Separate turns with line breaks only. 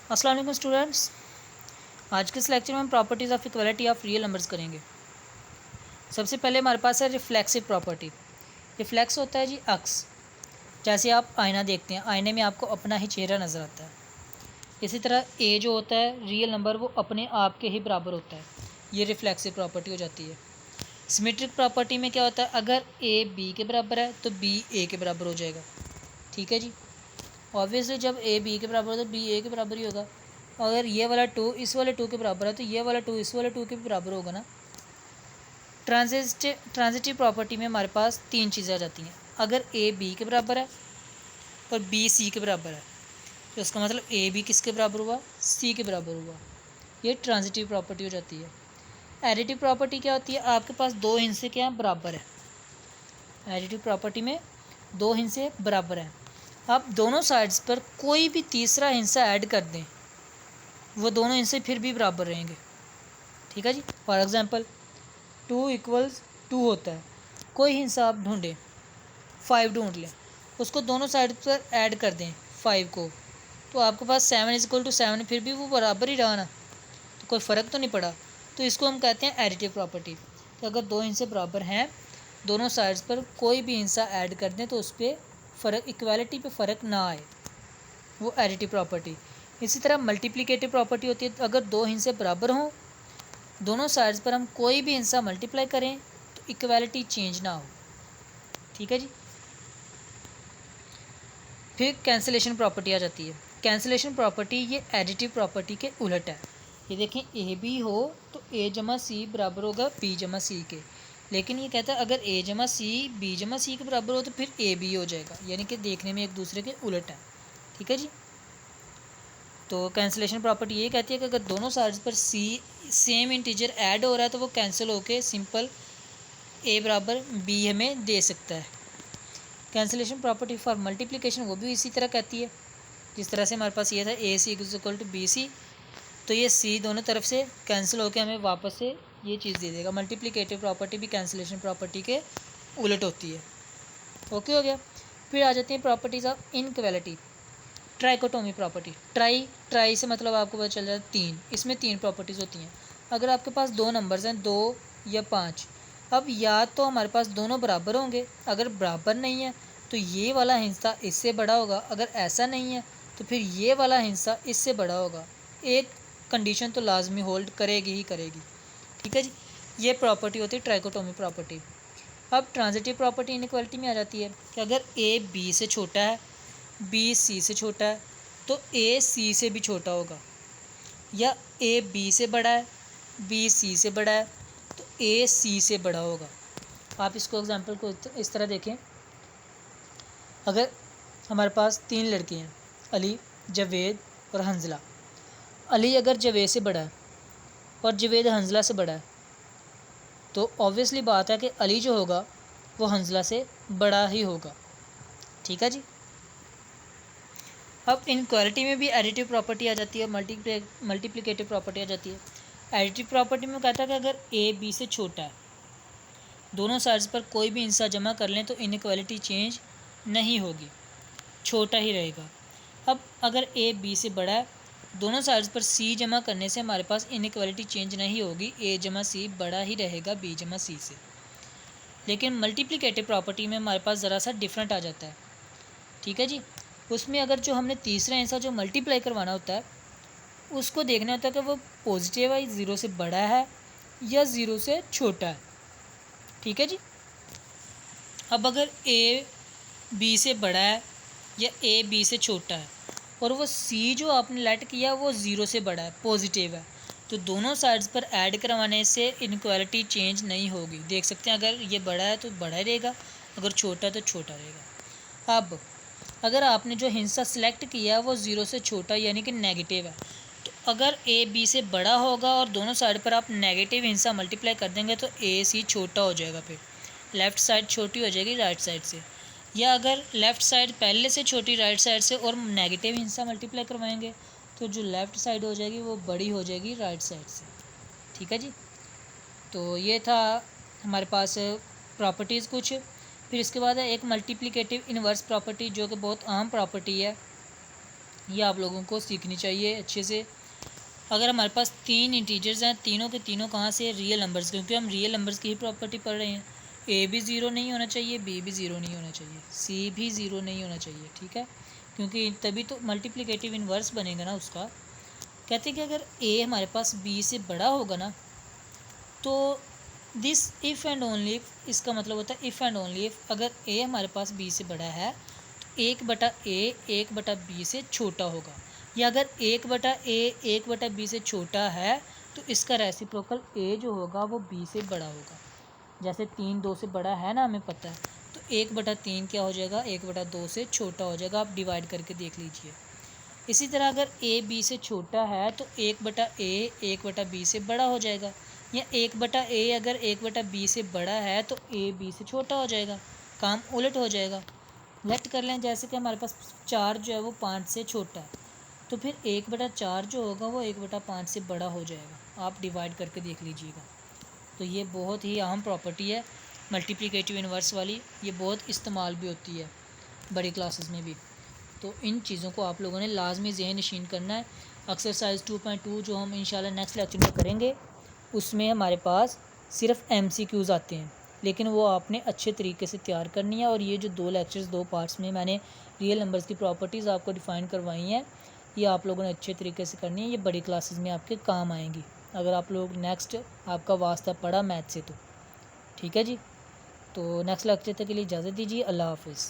अस्सलाम वालेकुम स्टूडेंट्स। आज के इस लेक्चर में हम properties of equality of real numbers करेंगे। सबसे पहले हमारे पास है रिफ्लेक्सिव प्रॉपर्टी। रिफ्लेक्स होता है जी अक्स। जैसे आप आईना देखते हैं, आईने में आपको अपना ही चेहरा नज़र आता है। इसी तरह ए जो होता है रियल नंबर, वो अपने आप के ही बराबर होता है। ये रिफ्लेक्सिव प्रॉपर्टी हो जाती है। सिमेट्रिक प्रॉपर्टी में क्या होता है, अगर ए बी के बराबर है तो बी ए के बराबर हो जाएगा। ठीक है जी। ऑब्वियसली जब ए बी के बराबर हो तो बी ए के बराबर ही होगा। अगर ये वाला टू इस वाले टू के बराबर है तो ये वाला टू इस वाले टू के भी बराबर होगा ना। ट्रांजिटिव प्रॉपर्टी में हमारे पास तीन चीज़ें आ जाती हैं। अगर ए बी के बराबर है और बी सी के बराबर है तो इसका मतलब ए बी किसके बराबर हुआ, सी के बराबर हुआ। ये ट्रांजिटिव प्रॉपर्टी हो जाती है। एडिटिव प्रॉपर्टी क्या होती है, आपके पास दो हिस्से क्या हैं, बराबर है। एडिटिव प्रॉपर्टी में दो हिस्से बराबर हैं। आप दोनों साइड्स पर कोई भी तीसरा हिस्सा ऐड कर दें, वो दोनों हिस्से फिर भी बराबर रहेंगे। ठीक है जी। फॉर एग्जांपल 2 = 2 होता है, कोई हिस्सा आप ढूंढें, 5 ढूंढ लें, उसको दोनों साइड पर ऐड कर दें 5 को, तो आपके पास 7 = 7, फिर भी वो बराबर ही रहा ना, तो कोई फ़र्क तो नहीं पड़ा। तो इसको हम कहते हैं एडिटिव प्रॉपर्टी। तो अगर दो हिस्से बराबर हैं, दोनों साइड्स पर कोई भी हिस्सा ऐड कर दें तो उस पर फ़र्क, इक्वालिटी पे फ़र्क ना आए, वो एडिटिव प्रॉपर्टी। इसी तरह मल्टीप्लिकेटिव प्रॉपर्टी होती है, अगर दो हिस्से बराबर हों, दोनों साइड्स पर हम कोई भी हिस्सा मल्टीप्लाई करें तो इक्वालिटी चेंज ना हो। ठीक है जी। फिर कैंसिलेशन प्रॉपर्टी आ जाती है। कैंसिलेशन प्रॉपर्टी ये एडिटिव प्रॉपर्टी के उलट है। ये देखें, ए बी हो तो ए जमा सी बराबर होगा बी जमा सी के, लेकिन ये कहता है अगर ए जमा सी बी जमा सी के बराबर हो तो फिर ए बी हो जाएगा, यानी कि देखने में एक दूसरे के उलट है। ठीक है जी। तो कैंसिलेशन प्रॉपर्टी ये कहती है कि अगर दोनों साइड्स पर सी सेम इंटीजर ऐड हो रहा है तो वो कैंसिल होके सिंपल ए बराबर बी हमें दे सकता है। कैंसिलेशन प्रॉपर्टी फॉर मल्टीप्लिकेशन वो भी इसी तरह कहती है, जिस तरह से हमारे पास ये था ए सी = बी सी, तो ये सी दोनों तरफ से कैंसिल होकर हमें वापस से ये चीज़ दे देगा। मल्टीप्लिकेटिव प्रॉपर्टी भी कैंसिलेशन प्रॉपर्टी के उलट होती है। ओके हो गया। फिर आ जाती हैं properties of inequality. Trichotomy property. Try से मतलब आपको पता चल जाए तीन, इसमें तीन प्रॉपर्टीज़ होती हैं। अगर आपके पास दो नंबर्स हैं, 2 या 5, अब या तो हमारे पास दोनों बराबर होंगे, अगर बराबर नहीं है तो ये वाला हिस्सा इससे बड़ा होगा, अगर ऐसा नहीं है तो फिर ये वाला हिस्सा इससे बड़ा होगा। एक कंडीशन तो लाजमी होल्ड करेगी ही करेगी। ठीक है जी। ये प्रॉपर्टी होती है ट्राइकोटोमी प्रॉपर्टी। अब ट्रांजिटिव प्रॉपर्टी इनइक्वालिटी में आ जाती है कि अगर ए बी से छोटा है, बी सी से छोटा है, तो ए सी से भी छोटा होगा, या ए बी से बड़ा है, बी सी से बड़ा है, तो ए सी से बड़ा होगा। आप इसको एग्जांपल को इस तरह देखें। अगर हमारे पास तीन लड़के हैं, अली, जवेद और हंजला। अली अगर जवेद से बड़ा है और जवेद हंजला से बड़ा है, तो ऑब्वियसली बात है कि अली जो होगा वो हंजला से बड़ा ही होगा। ठीक है जी। अब इनक्वालिटी में भी एडिटिव प्रॉपर्टी आ जाती है, मल्टीप्लिकेटिव प्रॉपर्टी आ जाती है। एडिटिव प्रॉपर्टी में कहता है कि अगर ए बी से छोटा है, दोनों साइड्स पर कोई भी हिस्सा जमा कर लें तो इनइक्वालिटी चेंज नहीं होगी, छोटा ही रहेगा। अब अगर ए बी से बड़ा है, दोनों साइड्स पर सी जमा करने से हमारे पास इनइक्वालिटी चेंज नहीं होगी, ए जमा सी बड़ा ही रहेगा बी जमा सी से। लेकिन मल्टीप्लिकेटिव प्रॉपर्टी में हमारे पास ज़रा सा डिफरेंट आ जाता है। ठीक है जी। उसमें अगर जो हमने तीसरा हिस्सा जो मल्टीप्लाई करवाना होता है, उसको देखना होता है कि वो पॉजिटिव है, 0 से बड़ा है या 0 से छोटा है। ठीक है जी। अब अगर ए बी से बड़ा है या ए बी से छोटा है और वो सी जो आपने लेट किया वो 0 से बड़ा है, पॉजिटिव है, तो दोनों साइड्स पर ऐड करवाने से इनक्वालिटी चेंज नहीं होगी। देख सकते हैं, अगर ये बड़ा है तो बड़ा रहेगा, अगर छोटा है तो छोटा रहेगा। अब अगर आपने जो हिस्सा सेलेक्ट किया है वो 0 से छोटा यानी कि नेगेटिव है, तो अगर ए बी से बड़ा होगा और दोनों साइड पर आप नेगेटिव हिस्सा मल्टीप्लाई कर देंगे तो ए सी छोटा हो जाएगा, फिर लेफ़्ट साइड छोटी हो जाएगी राइट साइड से। या अगर लेफ़्ट साइड पहले से छोटी राइट साइड से और नेगेटिव हिस्सा मल्टीप्लाई करवाएंगे तो जो लेफ़्ट साइड हो जाएगी वो बड़ी हो जाएगी राइट साइड से। ठीक है जी। तो ये था हमारे पास प्रॉपर्टीज़ कुछ। फिर इसके बाद है एक मल्टीप्लिकेटिव इन्वर्स प्रॉपर्टी, जो कि बहुत अहम प्रॉपर्टी है। ये आप लोगों को सीखनी चाहिए अच्छे से। अगर हमारे पास 3 इंटीजर्स हैं, तीनों के तीनों कहाँ से, रियल नंबर्स, क्योंकि हम रियल नंबर्स की ही प्रॉपर्टी पढ़ रहे हैं। ए भी ज़ीरो नहीं होना चाहिए, बी भी ज़ीरो नहीं होना चाहिए, सी भी ज़ीरो नहीं होना चाहिए, ठीक है, क्योंकि तभी तो मल्टीप्लिकेटिव इन्वर्स बनेगा ना उसका। कहते हैं कि अगर ए हमारे पास बी से बड़ा होगा ना, तो this if and only if, इसका मतलब होता है इफ़ एंड ओनली इफ़, अगर ए हमारे पास बी से बड़ा है तो 1/a 1/b से छोटा होगा, या अगर 1/a 1/b से छोटा है तो इसका रेसिप्रोकल a जो होगा वो b से बड़ा होगा। जैसे 3 2 से बड़ा है ना, हमें पता है, तो 1/3 क्या हो जाएगा, 1/2 से छोटा हो जाएगा। आप डिवाइड करके देख लीजिए। इसी तरह अगर a b से छोटा है तो 1/a 1/b से बड़ा हो जाएगा, या 1/a अगर 1/b से बड़ा है तो a b से छोटा हो जाएगा। काम उलट हो जाएगा। लेट कर लें जैसे कि हमारे पास 4 जो है वो 5 से छोटा है, तो फिर 1/4 जो होगा वो 1/5 से बड़ा हो जाएगा। आप डिवाइड करके देख लीजिएगा। तो ये बहुत ही अहम प्रॉपर्टी है मल्टीप्लिकेटिव इन्वर्स वाली, ये बहुत इस्तेमाल भी होती है बड़ी क्लासेस में भी। तो इन चीज़ों को आप लोगों ने लाजमी ज़हन नशीन करना है। एक्सरसाइज 2.2 जो हम इंशाल्लाह नेक्स्ट लेक्चर में करेंगे, उसमें हमारे पास सिर्फ MCQs आते हैं, लेकिन वो आपने अच्छे तरीके से तैयार करनी है। और ये जो 2 लेक्चर्स 2 पार्ट्स में मैंने रियल नंबर्स की प्रॉपर्टीज़ आपको डिफ़ाइन करवाई हैं, ये आप लोगों ने अच्छे तरीके से करनी है। ये बड़ी क्लासेस में आपके काम आएंगी अगर आप लोग नेक्स्ट आपका वास्ता पड़ा मैथ से तो। ठीक है जी, तो नेक्स्ट लेक्चर तक के लिए इजाज़त दीजिए। अल्लाह हाफ़िज़।